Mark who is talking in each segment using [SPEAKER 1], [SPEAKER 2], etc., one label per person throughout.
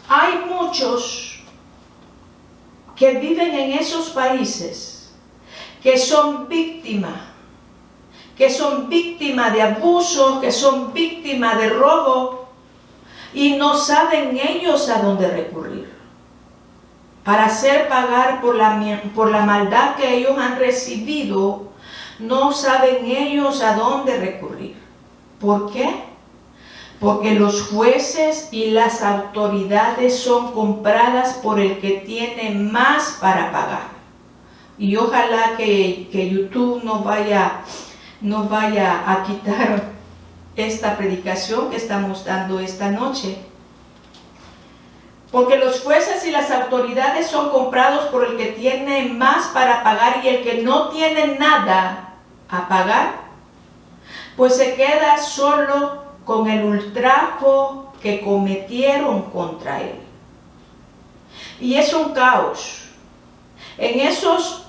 [SPEAKER 1] hay muchos que viven en esos países que son víctimas de abusos, que son víctimas de robo, y no saben ellos a dónde recurrir para hacer pagar por la maldad que ellos han recibido. No saben ellos a dónde recurrir. ¿Por qué? Porque los jueces y las autoridades son compradas por el que tiene más para pagar. Y ojalá que YouTube no vaya a quitar esta predicación que estamos dando esta noche. Porque los jueces y las autoridades son comprados por el que tiene más para pagar, y el que no tiene nada a pagar, pues se queda solo con el ultrajo que cometieron contra él. Y es un caos. En esos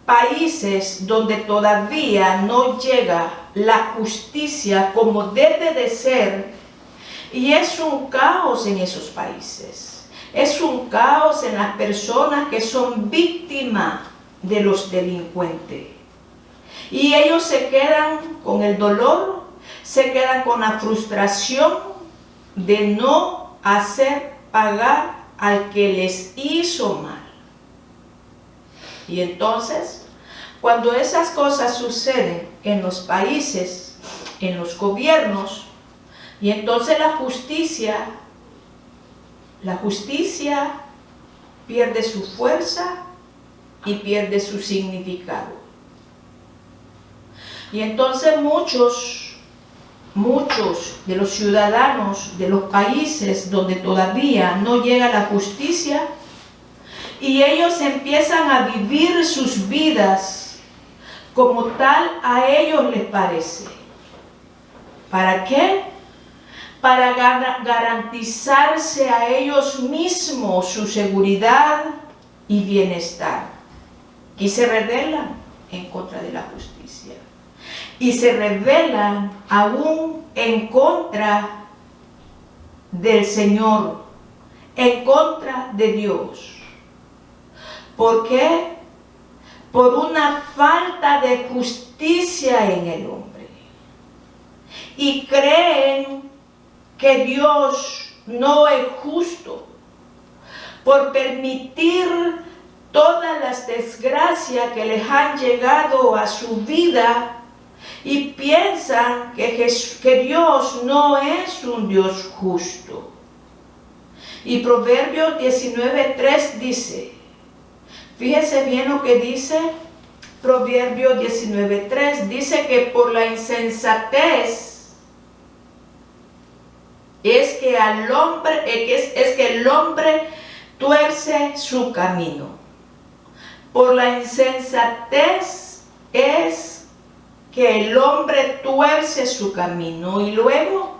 [SPEAKER 1] países donde todavía no llega la justicia como debe de ser, y es un caos en esos países. Es un caos en las personas que son víctimas de los delincuentes. Y ellos se quedan con el dolor, se quedan con la frustración de no hacer pagar al que les hizo mal. Y entonces, cuando esas cosas suceden en los países, en los gobiernos, y entonces la justicia pierde su fuerza y pierde su significado. Y entonces muchos de los ciudadanos de los países donde todavía no llega la justicia, y ellos empiezan a vivir sus vidas como tal a ellos les parece. ¿Para qué? Para garantizarse a ellos mismos su seguridad y bienestar. Y se rebelan en contra de la justicia. Y se rebelan aún en contra del Señor, en contra de Dios. ¿Por qué? Por una falta de justicia en el hombre. Y creen que Dios no es justo por permitir todas las desgracias que les han llegado a su vida, y piensan que Dios no es un Dios justo. Y Proverbios 19:3 dice, fíjese bien lo que dice Proverbios 19:3, dice que por la insensatez es que el hombre tuerce su camino. Por la insensatez es que el hombre tuerce su camino, y luego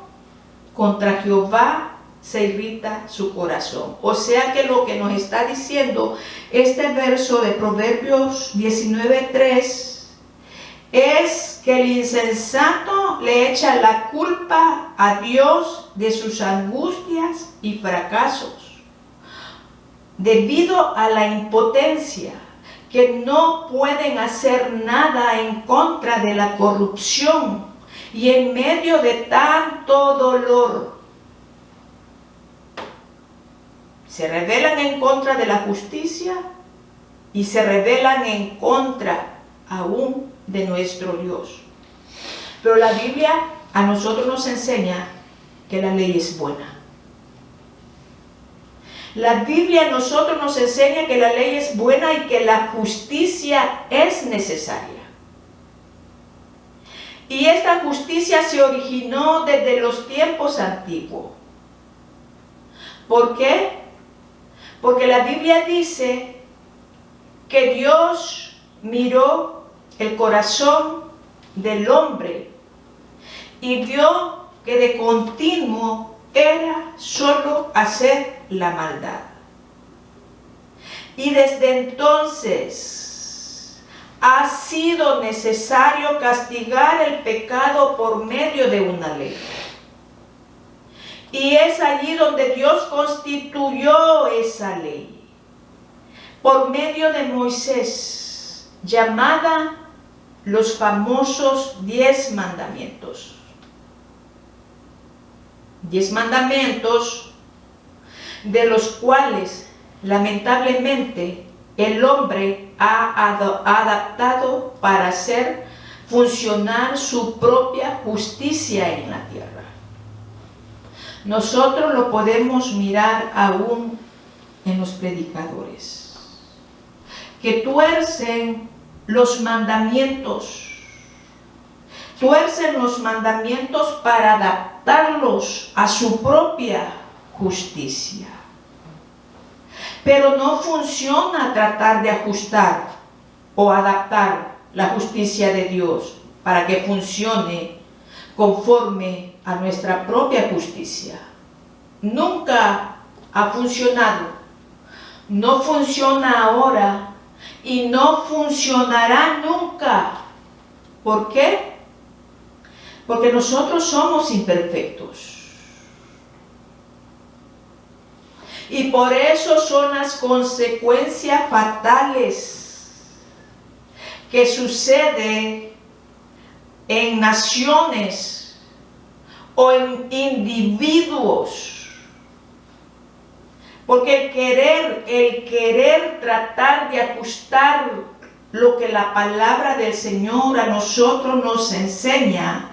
[SPEAKER 1] contra Jehová se irrita su corazón. O sea que lo que nos está diciendo este verso de Proverbios 19:3 es que el insensato le echa la culpa a Dios de sus angustias y fracasos, debido a la impotencia, que no pueden hacer nada en contra de la corrupción y en medio de tanto dolor. Se rebelan en contra de la justicia y se rebelan en contra aún de nuestro Dios. Pero la Biblia a nosotros nos enseña que la ley es buena. La Biblia a nosotros nos enseña que la ley es buena y que la justicia es necesaria. Y esta justicia se originó desde los tiempos antiguos. ¿Por qué? Porque la Biblia dice que Dios miró el corazón del hombre y vio que de continuo era solo hacer la maldad. Y desde entonces ha sido necesario castigar el pecado por medio de una ley. Y es allí donde Dios constituyó esa ley, por medio de Moisés, llamada los famosos 10 mandamientos. 10 mandamientos de los cuales lamentablemente el hombre ha adaptado para hacer funcionar su propia justicia en la tierra. Nosotros lo podemos mirar aún en los predicadores, que tuercen los mandamientos para adaptarlos a su propia justicia. Pero no funciona tratar de ajustar o adaptar la justicia de Dios para que funcione conforme a nuestra propia justicia. Nunca ha funcionado, no funciona ahora y no funcionará nunca. ¿Por qué? Porque nosotros somos imperfectos. Y por eso son las consecuencias fatales que suceden en naciones o en individuos. Porque el querer tratar de ajustar lo que la palabra del Señor a nosotros nos enseña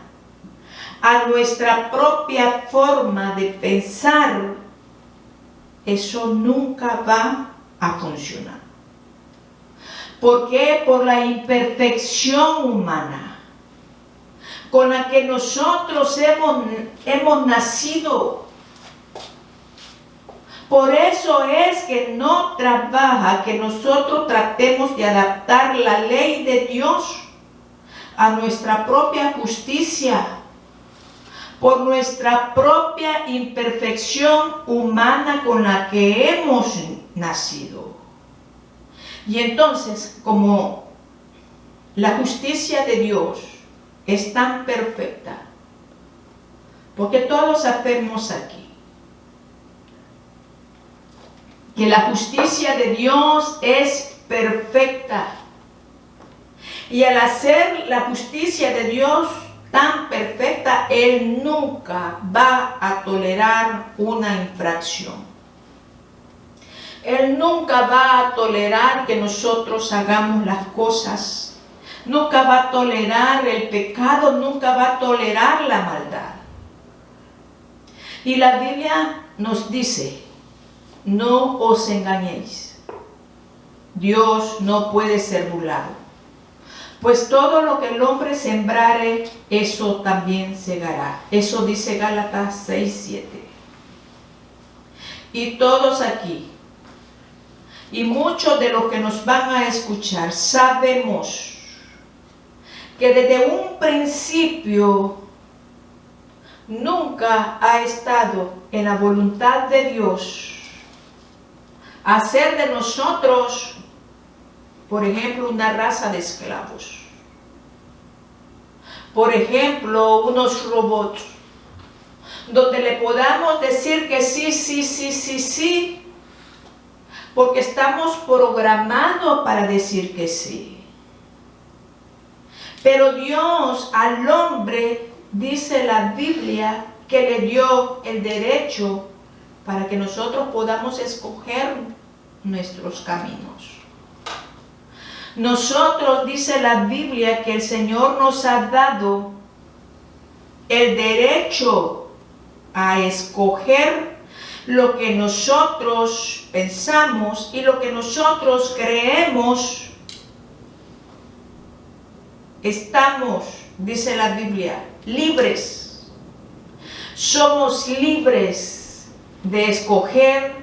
[SPEAKER 1] a nuestra propia forma de pensar, eso nunca va a funcionar. ¿Por qué? Por la imperfección humana con la que nosotros hemos nacido. Por eso es que no trabaja que nosotros tratemos de adaptar la ley de Dios a nuestra propia justicia, por nuestra propia imperfección humana con la que hemos nacido. Y entonces, como la justicia de Dios es tan perfecta, porque todos sabemos aquí que la justicia de Dios es perfecta, y al hacer la justicia de Dios tan perfecta, Él nunca va a tolerar una infracción. Él nunca va a tolerar que nosotros hagamos las cosas. Nunca va a tolerar el pecado, nunca va a tolerar la maldad. Y la Biblia nos dice, no os engañéis. Dios no puede ser burlado. Pues todo lo que el hombre sembrare, eso también segará. Eso dice Gálatas 6:7. Y todos aquí, y muchos de los que nos van a escuchar, sabemos que desde un principio nunca ha estado en la voluntad de Dios hacer de nosotros, por ejemplo, una raza de esclavos. Por ejemplo, unos robots, donde le podamos decir que sí, porque estamos programados para decir que sí. Pero Dios al hombre, dice la Biblia, que le dio el derecho para que nosotros podamos escoger nuestros caminos. Nosotros, dice la Biblia, que el Señor nos ha dado el derecho a escoger lo que nosotros pensamos y lo que nosotros creemos. Estamos, dice la Biblia, libres. Somos libres de escoger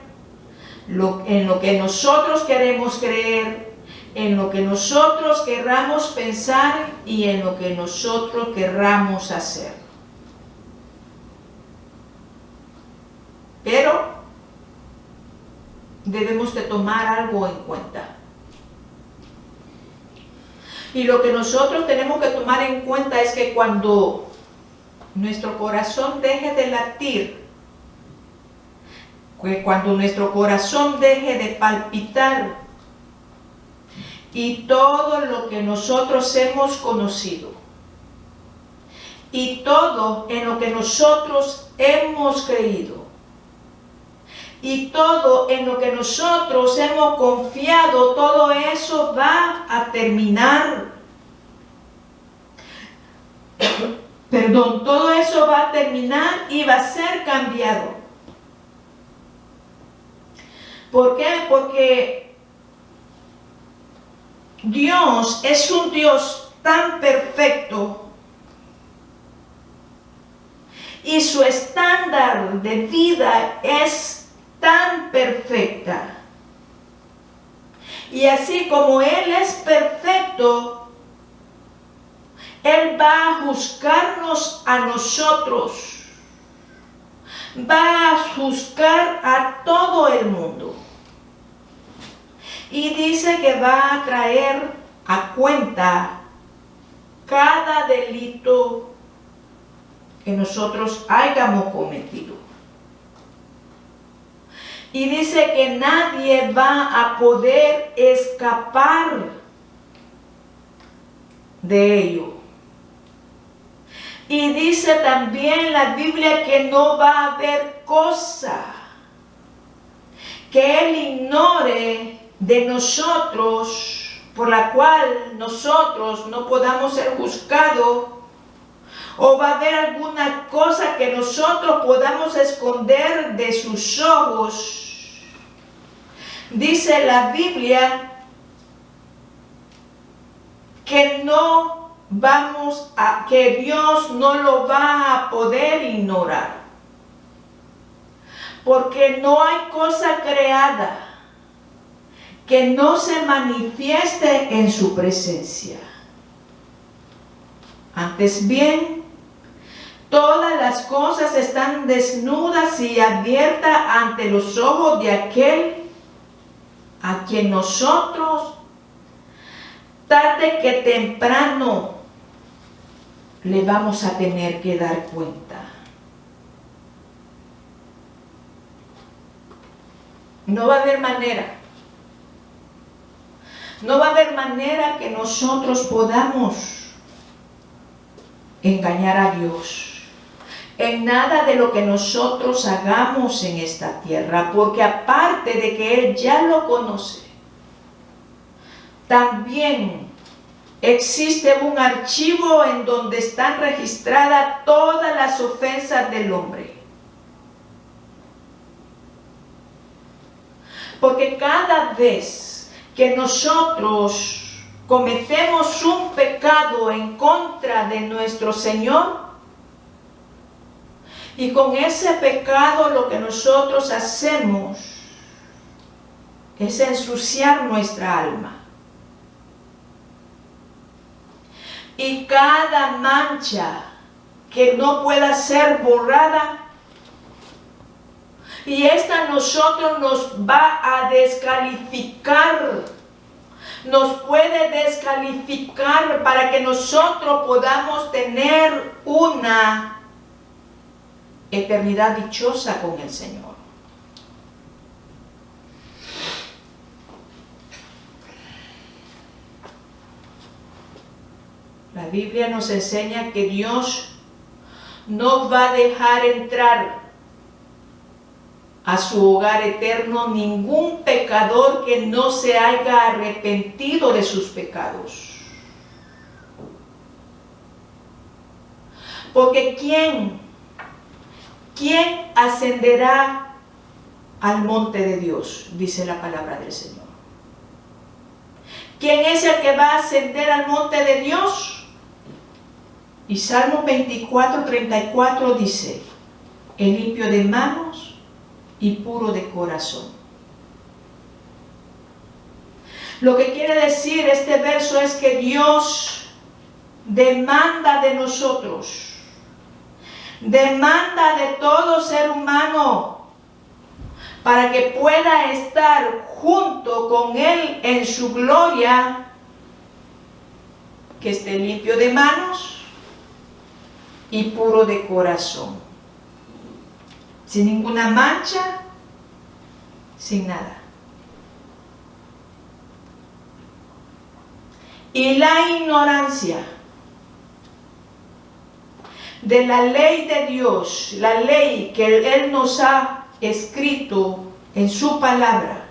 [SPEAKER 1] en lo que nosotros queremos creer, en lo que nosotros querramos pensar y en lo que nosotros querramos hacer. Pero debemos de tomar algo en cuenta. Y lo que nosotros tenemos que tomar en cuenta es que cuando nuestro corazón deje de latir que cuando nuestro corazón deje de palpitar y todo lo que nosotros hemos conocido y todo en lo que nosotros hemos creído y todo en lo que nosotros hemos confiado, todo eso va a terminar. Todo eso va a terminar y va a ser cambiado. ¿Por qué? Porque Dios es un Dios tan perfecto y su estándar de vida es tan perfecta. Y así como Él es perfecto, Él va a juzgarnos a nosotros, va a juzgar a todo el mundo. Y dice que va a traer a cuenta cada delito que nosotros hayamos cometido. Y dice que nadie va a poder escapar de ello. Y dice también la Biblia que no va a haber cosa que Él ignore de nosotros, por la cual nosotros no podamos ser juzgados, o va a haber alguna cosa que nosotros podamos esconder de sus ojos. Dice la Biblia que que Dios no lo va a poder ignorar, porque no hay cosa creada que no se manifieste en su presencia. Antes bien, todas las cosas están desnudas y abiertas ante los ojos de aquel a quien nosotros, tarde que temprano, le vamos a tener que dar cuenta. No va a haber manera. No va a haber manera que nosotros podamos engañar a Dios en nada de lo que nosotros hagamos en esta tierra, porque aparte de que Él ya lo conoce, también existe un archivo en donde están registradas todas las ofensas del hombre. Porque cada vez que nosotros cometemos un pecado en contra de nuestro Señor, y con ese pecado lo que nosotros hacemos es ensuciar nuestra alma. Y cada mancha que no pueda ser borrada, y esta nosotros nos va a descalificar, nos puede descalificar para que nosotros podamos tener una eternidad dichosa con el Señor. La Biblia nos enseña que Dios no va a dejar entrar a su hogar eterno ningún pecador que no se haya arrepentido de sus pecados. Porque ¿quién ascenderá al monte de Dios? Dice la palabra del Señor. ¿Quién es el que va a ascender al monte de Dios? Y Salmo 24:34 dice: el limpio de manos y puro de corazón. Lo que quiere decir este verso es que Dios demanda de nosotros, demanda de todo ser humano, para que pueda estar junto con Él en su gloria, que esté limpio de manos y puro de corazón, sin ninguna mancha sin nada. Y la ignorancia de la ley de Dios, la ley que Él nos ha escrito en su palabra,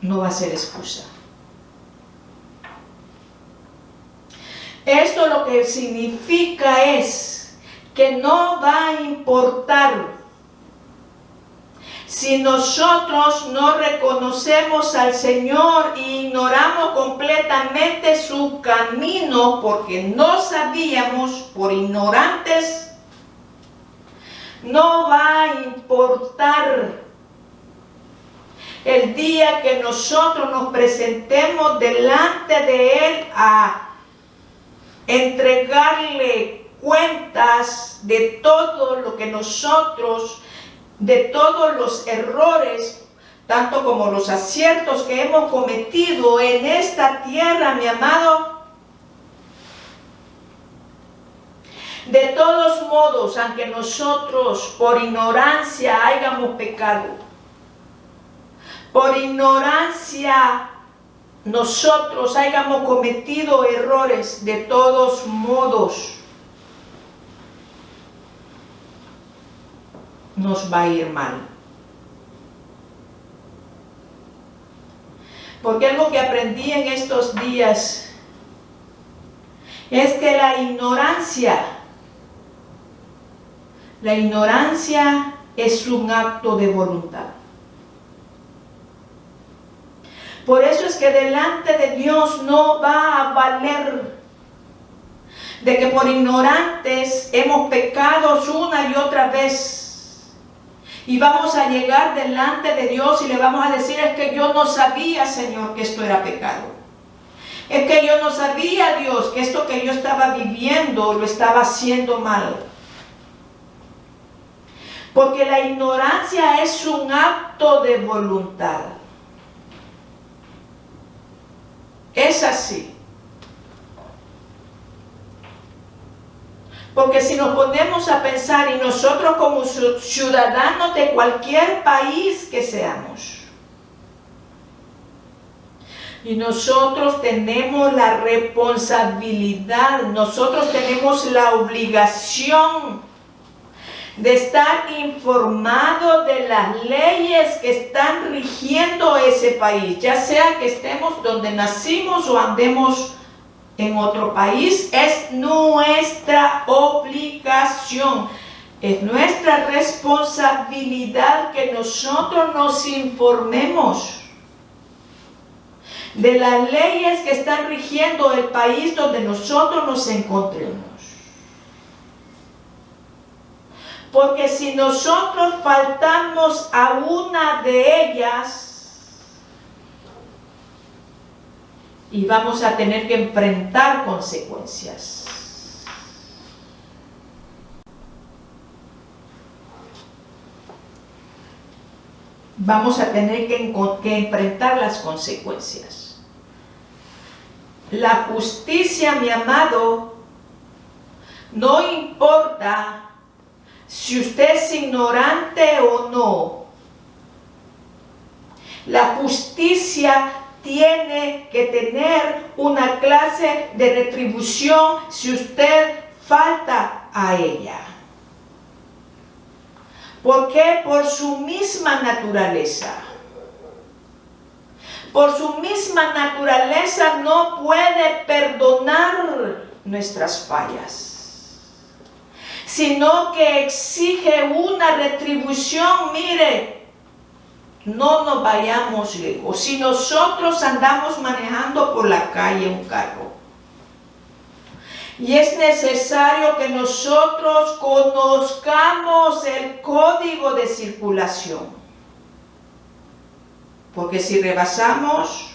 [SPEAKER 1] no va a ser excusa. Esto lo que significa es que no va a importar si nosotros no reconocemos al Señor e ignoramos completamente su camino porque no sabíamos, por ignorantes, no va a importar el día que nosotros nos presentemos delante de Él a entregarle cuentas de todo lo que nosotros, de todos los errores, tanto como los aciertos que hemos cometido en esta tierra, mi amado. De todos modos, aunque nosotros por ignorancia hayamos pecado, por ignorancia nosotros hayamos cometido errores, de todos modos nos va a ir mal. Porque algo que aprendí en estos días es que la ignorancia es un acto de voluntad. Por eso es que delante de Dios no va a valer de que por ignorantes hemos pecado una y otra vez. Y vamos a llegar delante de Dios y le vamos a decir: es que yo no sabía, Señor, que esto era pecado. Es que yo no sabía, Dios, que esto que yo estaba viviendo lo estaba haciendo mal. Porque la ignorancia es un acto de voluntad. Es así. Porque si nos ponemos a pensar, y nosotros como ciudadanos de cualquier país que seamos, y nosotros tenemos la responsabilidad, nosotros tenemos la obligación de estar informados de las leyes que están rigiendo ese país, ya sea que estemos donde nacimos o andemos en otro país. Es nuestra obligación, es nuestra responsabilidad que nosotros nos informemos de las leyes que están rigiendo el país donde nosotros nos encontremos. Porque si nosotros faltamos a una de ellas, y vamos a tener que enfrentar consecuencias. Vamos a tener que enfrentar las consecuencias. La justicia, mi amado, no importa si usted es ignorante o no. La justicia tiene que tener una clase de retribución si usted falta a ella. ¿Por qué? Por su misma naturaleza. Por su misma naturaleza no puede perdonar nuestras fallas, sino que exige una retribución. Mire, no nos vayamos lejos. Si nosotros andamos manejando por la calle un carro, y es necesario que nosotros conozcamos el código de circulación, porque si rebasamos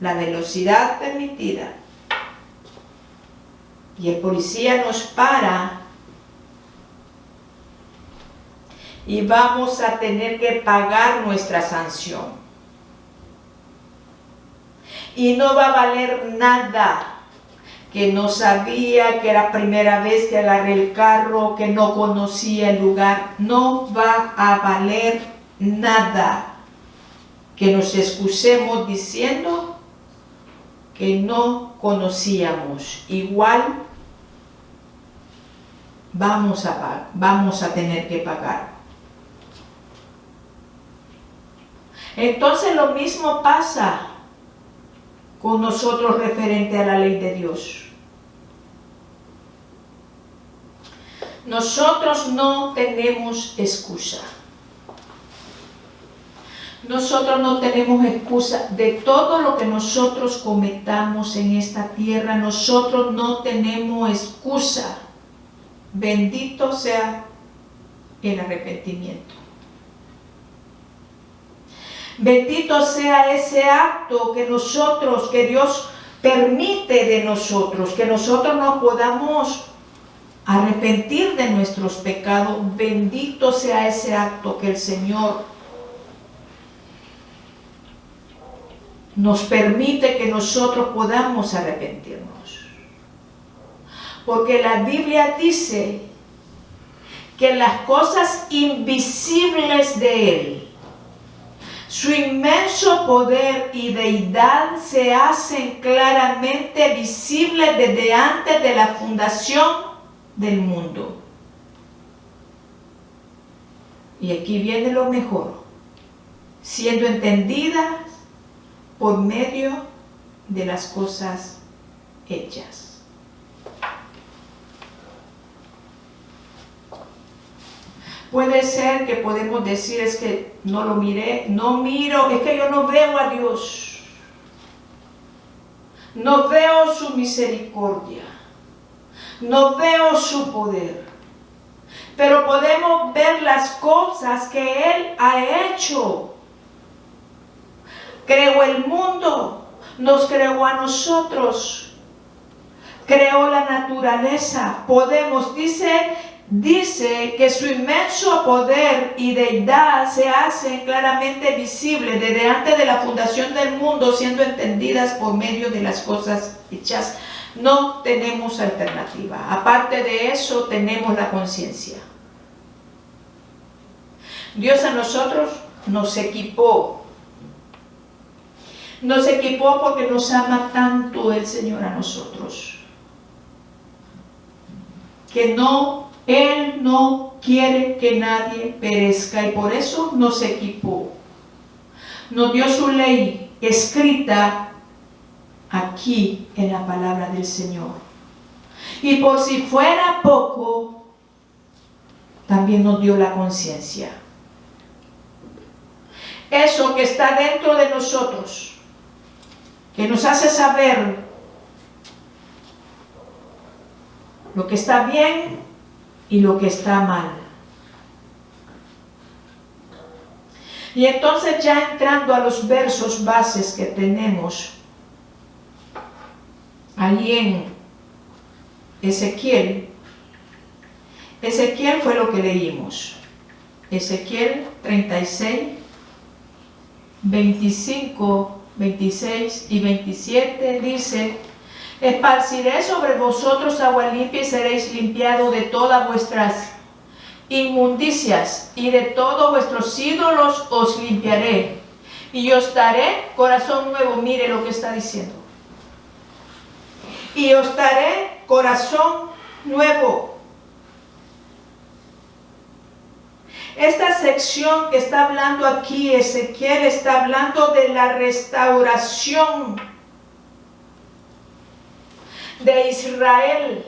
[SPEAKER 1] la velocidad permitida y el policía nos para, y vamos a tener que pagar nuestra sanción, y no va a valer nada que no sabía, que era primera vez que agarré el carro, que no conocía el lugar. No va a valer nada que nos excusemos diciendo que no conocíamos. Igual vamos a tener que pagar. Entonces lo mismo pasa con nosotros referente a la ley de Dios. Nosotros no tenemos excusa. Nosotros no tenemos excusa de todo lo que nosotros cometamos en esta tierra. Nosotros no tenemos excusa. Bendito sea el arrepentimiento. Bendito sea ese acto que Dios permite de nosotros, que nosotros nos podamos arrepentir de nuestros pecados. Bendito sea ese acto que el Señor nos permite que nosotros podamos arrepentirnos. Porque la Biblia dice que las cosas invisibles de Él, su inmenso poder y deidad se hacen claramente visibles desde antes de la fundación del mundo. Y aquí viene lo mejor, siendo entendidas por medio de las cosas hechas. Puede ser que podemos decir, es que no lo miré, no miro, es que yo no veo a Dios. No veo su misericordia. No veo su poder. Pero podemos ver las cosas que Él ha hecho. Creó el mundo, nos creó a nosotros. Creó la naturaleza. Dice que su inmenso poder y deidad se hacen claramente visibles desde antes de la fundación del mundo, siendo entendidas por medio de las cosas hechas. No tenemos alternativa. Aparte de eso, tenemos la conciencia. Dios a nosotros nos equipó. Nos equipó porque nos ama tanto el Señor a nosotros. Que Él no quiere que nadie perezca y por eso nos equipó. Nos dio su ley escrita aquí en la palabra del Señor. Y por si fuera poco, también nos dio la conciencia. Eso que está dentro de nosotros, que nos hace saber lo que está bien y lo que está mal. Y entonces, ya entrando a los versos bases que tenemos allí en Ezequiel fue lo que leímos. Ezequiel 36, 25, 26 y 27 dice: esparciré sobre vosotros agua limpia y seréis limpiados de todas vuestras inmundicias y de todos vuestros ídolos os limpiaré y os daré corazón nuevo. Mire lo que está diciendo. Y os daré corazón nuevo. Esta sección que está hablando aquí Ezequiel está hablando de la restauración de Israel.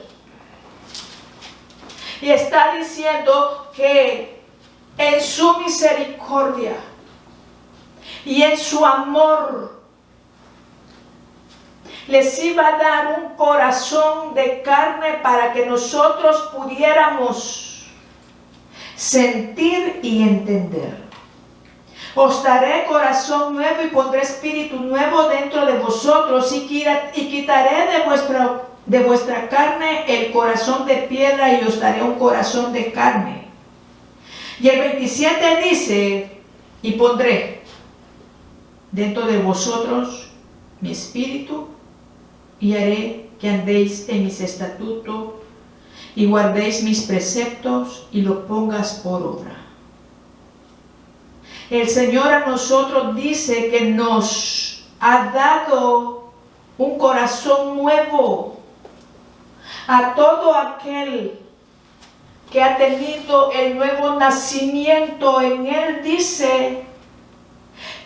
[SPEAKER 1] Y está diciendo que en su misericordia y en su amor les iba a dar un corazón de carne para que nosotros pudiéramos sentir y entender. Os daré corazón nuevo y pondré espíritu nuevo dentro de vosotros y quitaré de vuestra carne el corazón de piedra y os daré un corazón de carne. Y el 27 dice: y pondré dentro de vosotros mi espíritu y haré que andéis en mis estatutos y guardéis mis preceptos y los pongas por obra. El Señor a nosotros dice que nos ha dado un corazón nuevo. A todo aquel que ha tenido el nuevo nacimiento en Él, dice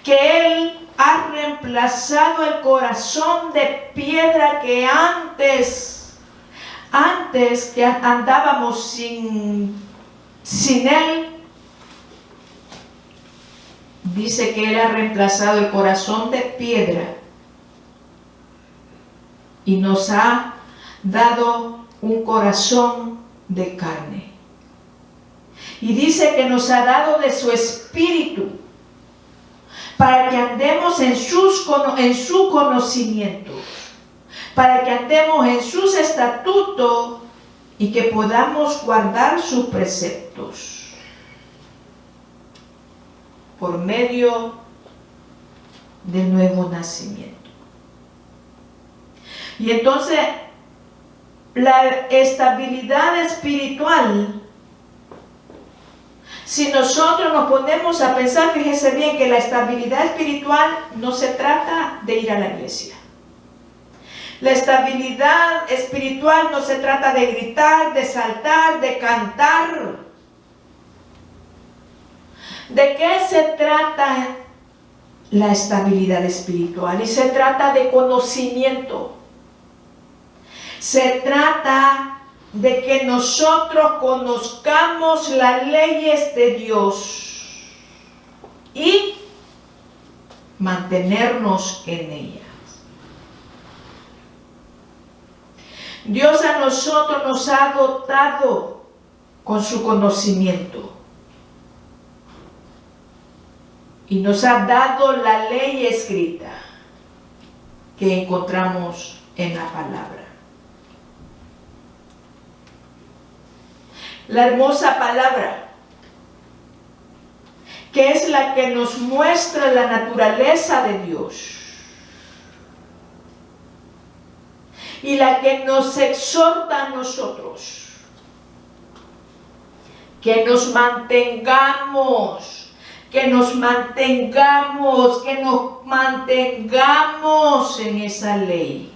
[SPEAKER 1] que Él ha reemplazado el corazón de piedra que antes que andábamos sin Él. Dice que Él ha reemplazado el corazón de piedra y nos ha dado un corazón de carne. Y dice que nos ha dado de su espíritu para que andemos en su conocimiento, para que andemos en sus estatutos y que podamos guardar sus preceptos por medio del nuevo nacimiento. Y entonces la estabilidad espiritual, si nosotros nos ponemos a pensar, fíjese bien que la estabilidad espiritual no se trata de ir a la iglesia. La estabilidad espiritual no se trata de gritar, de saltar, de cantar. ¿De qué se trata la estabilidad espiritual? Y se trata de conocimiento. Se trata de que nosotros conozcamos las leyes de Dios y mantenernos en ellas. Dios a nosotros nos ha dotado con su conocimiento y nos ha dado la ley escrita que encontramos en la palabra. La hermosa palabra, que es la que nos muestra la naturaleza de Dios y la que nos exhorta a nosotros, que nos mantengamos en esa ley.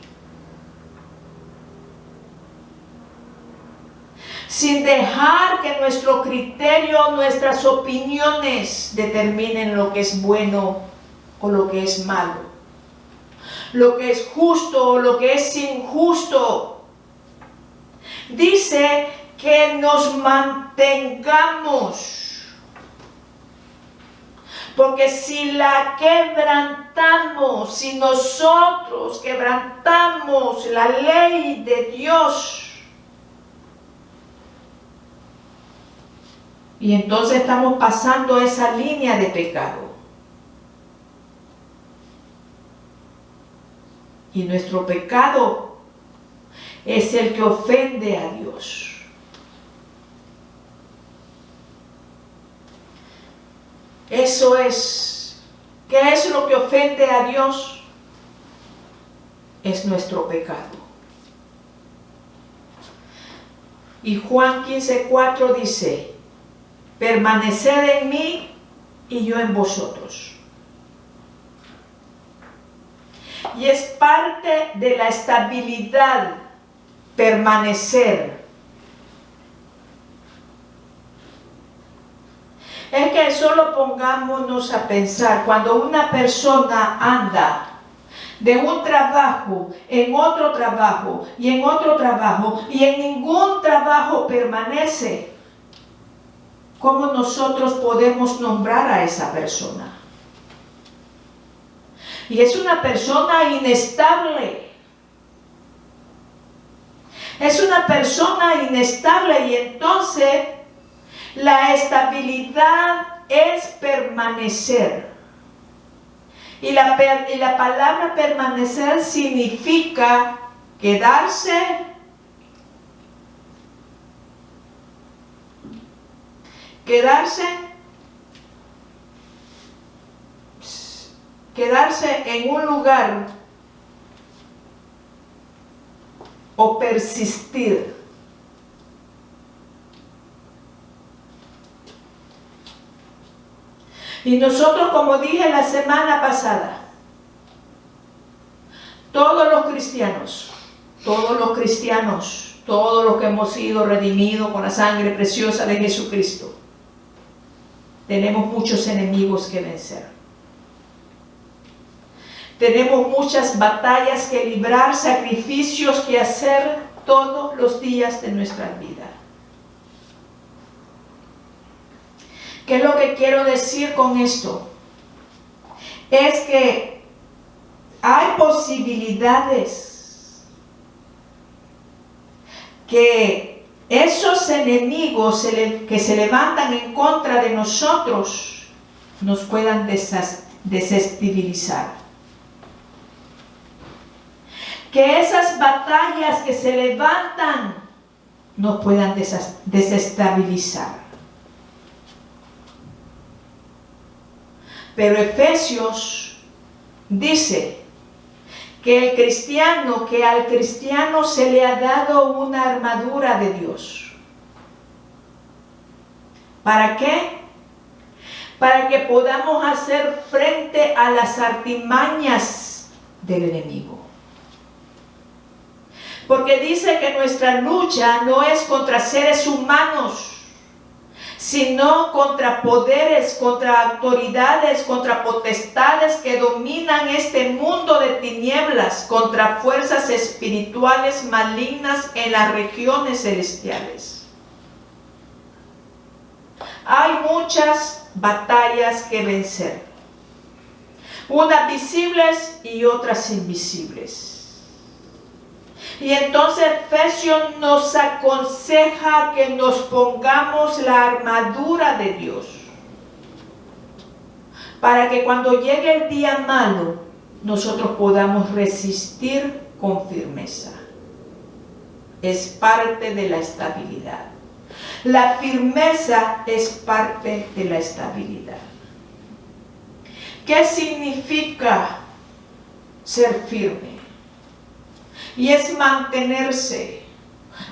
[SPEAKER 1] Sin dejar que nuestro criterio, nuestras opiniones determinen lo que es bueno o lo que es malo, lo que es justo o lo que es injusto. Dice que nos mantengamos, porque si la quebrantamos, si nosotros quebrantamos la ley de Dios, y entonces estamos pasando esa línea de pecado. Y nuestro pecado es el que ofende a Dios. Eso es. ¿Qué es lo que ofende a Dios? Es nuestro pecado. Y Juan 15:4 dice: permaneced en mí y yo en vosotros. Y es parte de la estabilidad permanecer. Es que solo pongámonos a pensar, cuando una persona anda de un trabajo en otro trabajo y en otro trabajo y en ningún trabajo permanece, ¿cómo nosotros podemos nombrar a esa persona? Y es una persona inestable. Es una persona inestable y entonces la estabilidad es permanecer. Y la palabra permanecer significa quedarse, quedarse en un lugar o persistir. Y nosotros, como dije la semana pasada, todos los cristianos, todos los que hemos sido redimidos con la sangre preciosa de Jesucristo, tenemos muchos enemigos que vencer. Tenemos muchas batallas que librar, sacrificios que hacer todos los días de nuestra vida. ¿Qué es lo que quiero decir con esto? Es que hay posibilidades que esos enemigos que se levantan en contra de nosotros nos puedan desestabilizar. Que esas batallas que se levantan nos puedan desestabilizar. Pero Efesios dice que al cristiano se le ha dado una armadura de Dios. ¿Para qué? Para que podamos hacer frente a las artimañas del enemigo. Porque dice que nuestra lucha no es contra seres humanos, sino contra poderes, contra autoridades, contra potestades que dominan este mundo de tinieblas, contra fuerzas espirituales malignas en las regiones celestiales. Hay muchas batallas que vencer, unas visibles y otras invisibles. Y entonces Efesios nos aconseja que nos pongamos la armadura de Dios, para que cuando llegue el día malo, nosotros podamos resistir con firmeza. Es parte de la estabilidad. La firmeza es parte de la estabilidad. ¿Qué significa ser firme? Y es mantenerse,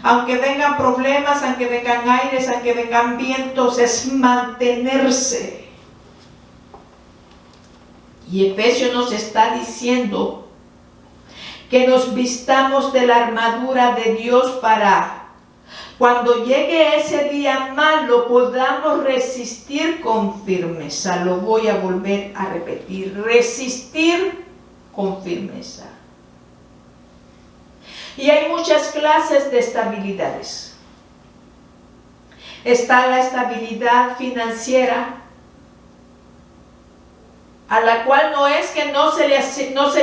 [SPEAKER 1] aunque vengan problemas, aunque vengan aires, aunque vengan vientos, es mantenerse. Y Efesios nos está diciendo que nos vistamos de la armadura de Dios para cuando llegue ese día malo podamos resistir con firmeza. Lo voy a volver a repetir, resistir con firmeza. Y hay muchas clases de estabilidades. Está la estabilidad financiera, a la cual no es que no se le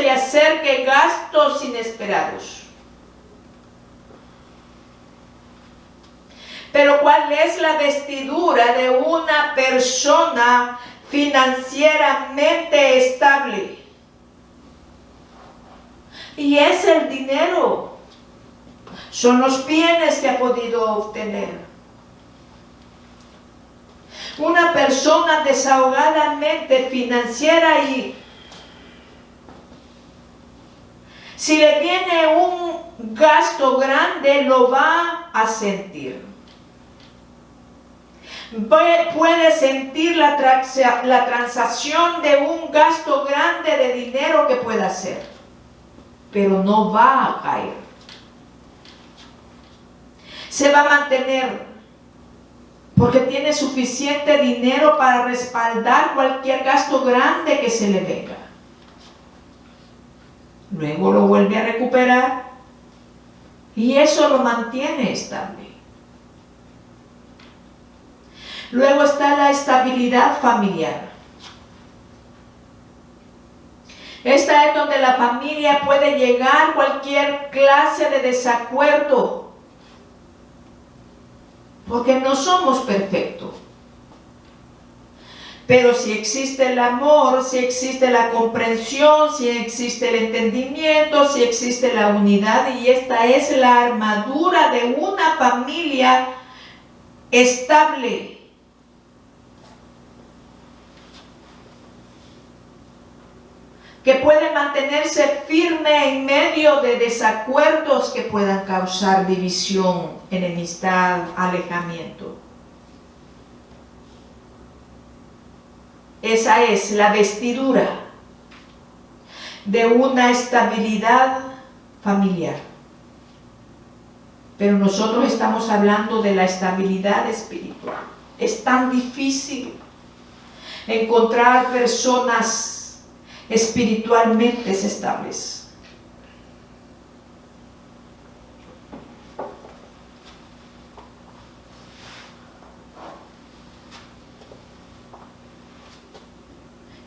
[SPEAKER 1] acerque gastos inesperados. Pero ¿cuál es la vestidura de una persona financieramente estable? Y es el dinero. Son los bienes que ha podido obtener. Una persona desahogadamente financiera y si le viene un gasto grande lo va a sentir. Puede sentir la transacción de un gasto grande de dinero que pueda hacer, pero no va a caer. Se va a mantener porque tiene suficiente dinero para respaldar cualquier gasto grande que se le venga. Luego lo vuelve a recuperar y eso lo mantiene estable. Luego está la estabilidad familiar. Esta es donde la familia puede llegar a cualquier clase de desacuerdo, porque no somos perfectos. Pero si existe el amor, si existe la comprensión, si existe el entendimiento, si existe la unidad, y esta es la armadura de una familia estable. que puede mantenerse firme en medio de desacuerdos que puedan causar división, enemistad, alejamiento. Esa es la vestidura de una estabilidad familiar. Pero nosotros estamos hablando de la estabilidad espiritual. Es tan difícil encontrar personas espiritualmente estables.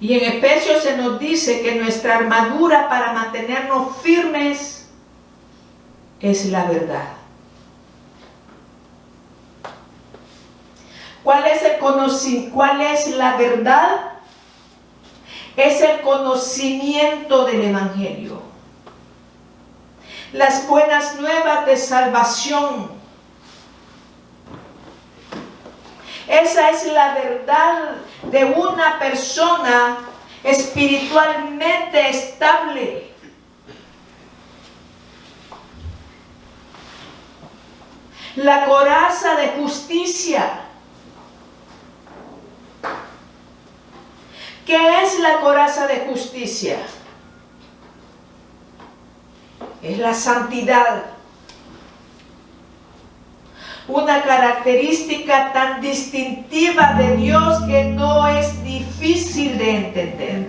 [SPEAKER 1] Y en Efesios se nos dice que nuestra armadura para mantenernos firmes es la verdad. ¿Cuál es la verdad? Es el conocimiento del Evangelio. Las buenas nuevas de salvación. Esa es la verdad de una persona espiritualmente estable. La coraza de justicia. ¿Qué es la coraza de justicia? Es la santidad. Una característica tan distintiva de Dios que no es difícil de entender.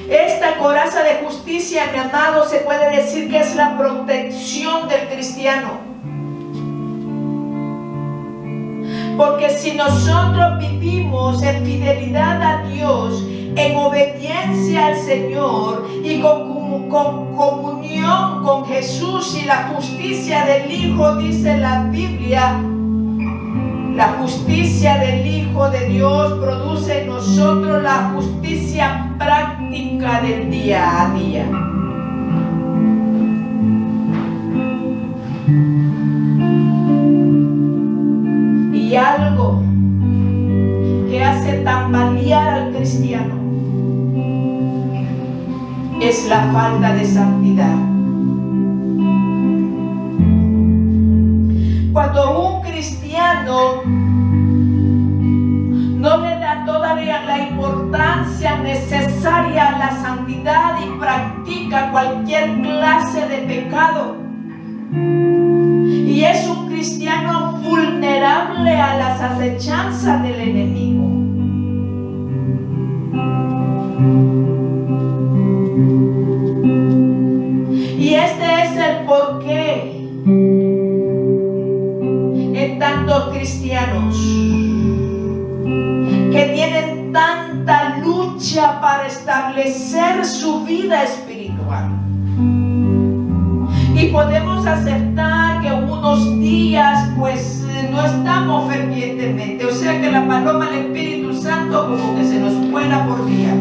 [SPEAKER 1] Esta coraza de justicia, mi amado, se puede decir que es la protección del cristiano. Porque si nosotros vivimos en fidelidad a Dios, en obediencia al Señor y con comunión con Jesús y la justicia del Hijo, dice la Biblia, la justicia del Hijo de Dios produce en nosotros la justicia práctica del día a día. Y algo que hace tambalear al cristiano es la falta de santidad. Cuando un cristiano no le da todavía la importancia necesaria a la santidad y practica cualquier clase de pecado, y es un cristiano vulnerable a las acechanzas del enemigo. Y este es el porqué en tantos cristianos que tienen tanta lucha para establecer su vida espiritual. Y podemos aceptar que unos días pues no estamos fervientemente, o sea que la paloma del Espíritu Santo como que se nos cuela por día.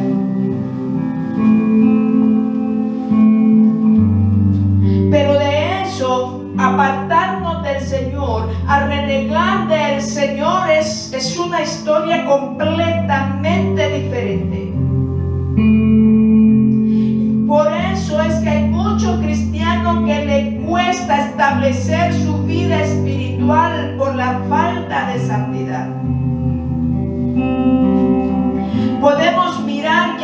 [SPEAKER 1] Pero de eso, apartarnos del Señor, a renegar del Señor es una historia completamente diferente. Por eso es que hay muchos cristianos que le cuesta establecer su vida espiritual por la falta de santidad. Podemos mirar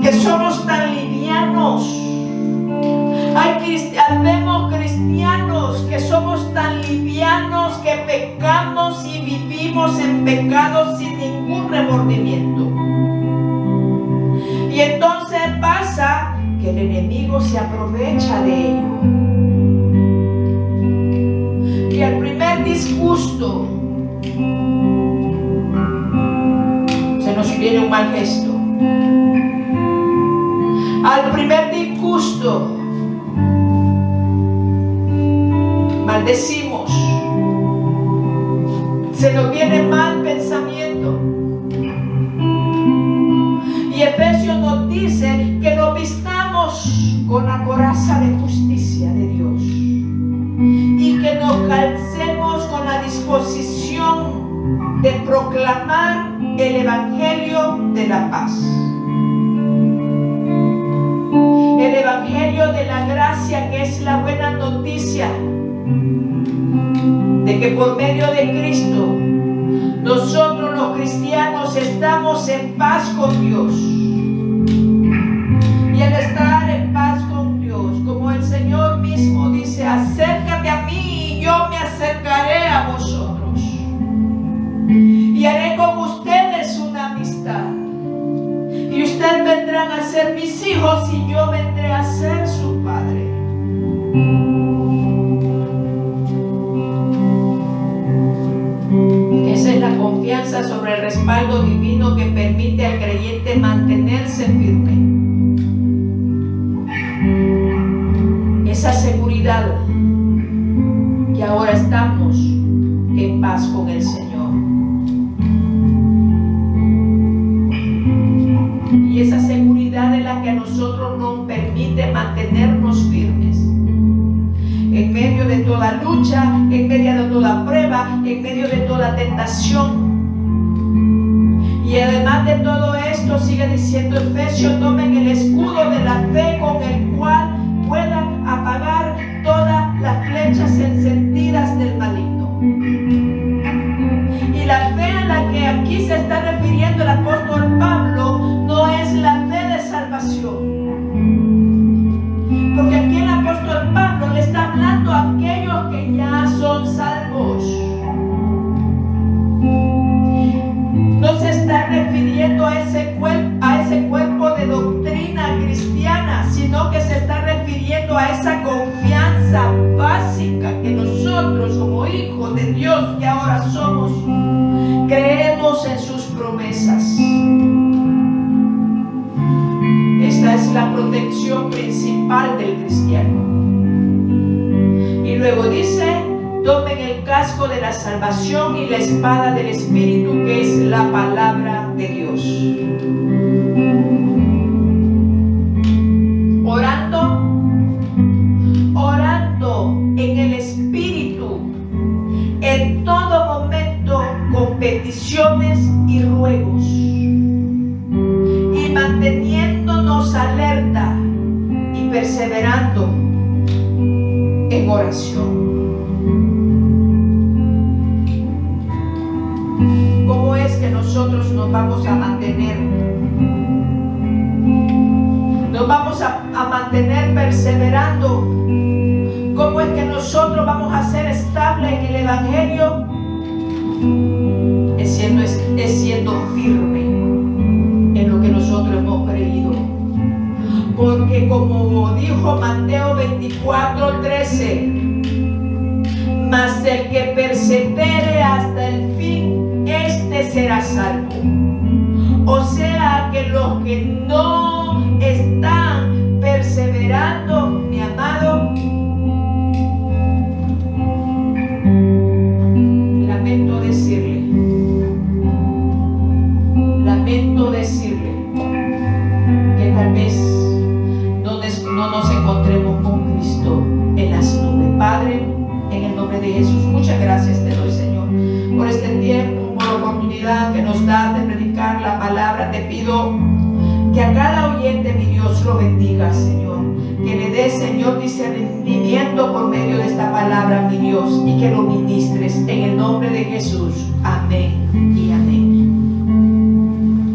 [SPEAKER 1] que somos tan livianos. Vemos cristianos que somos tan livianos que pecamos y vivimos en pecado sin ningún remordimiento. Y entonces pasa que el enemigo se aprovecha de ello. Y al primer disgusto se nos viene un mal gesto. Al primer disgusto maldecimos. Se nos viene mal pensamiento. Y Efesios nos dice que nos vistamos con la coraza de justicia de Dios y que nos calcemos con la disposición de proclamar el Evangelio de la paz. El Evangelio de la gracia, que es la buena noticia de que por medio de Cristo nosotros los cristianos estamos en paz con Dios. Y al estar en paz con Dios, como el Señor mismo dice, acércate a mí y yo me acercaré a vosotros y haré con ustedes una amistad, y ustedes vendrán a ser mis hijos y yo vendré a ser su padre. Esa es la confianza sobre el respaldo divino que permite al creyente mantenerse firme. Esa seguridad que ahora estamos en paz con el Señor. Y esa seguridad es la que a nosotros nos permite mantenernos firmes en medio de toda lucha, en medio de toda prueba, en medio de toda tentación. Y además de todo esto, sigue diciendo Efesios, tomen el escudo de la fe con el cual puedan apagar todas las flechas encendidas del maligno. Y la fe a la que aquí se está refiriendo el apóstol Pablo no es la fe de salvación. Porque aquí el apóstol Pablo le está hablando a aquellos que ya son salvos. No se está refiriendo a ese cuerpo de doctrina cristiana, sino que se está refiriendo a esa confianza básica que nosotros como hijos de Dios que ahora somos, creemos en sus promesas. Esta es la protección principal del cristiano. Y luego dice, tomen el casco de la salvación y la espada del Espíritu, que es la palabra de Dios. Orando en el Espíritu, en todo momento con peticiones y ruegos, y manteniéndonos alerta y perseverando en oración. ¿Cómo es que nosotros nos vamos a mantener? Nos vamos a mantener perseverando. ¿Cómo es que nosotros vamos a ser estables en el Evangelio? Es siendo firme en lo que nosotros hemos creído. Porque como dijo Mateo 24:13, mas el que persevere hasta el fin, este será salvo. O sea que los que no están perseverando, mi amado, lamento decirle que tal vez no nos encontremos con Cristo en las nubes. Padre, en el nombre de Jesús, muchas gracias te doy, Señor, por este tiempo, por la oportunidad que nos das de predicar la palabra. Te pido que a cada oyente, mi Dios, lo bendiga, Señor. Que le des, Señor, discernimiento por medio de esta palabra, mi Dios, y que lo ministres en el nombre de Jesús. Amén.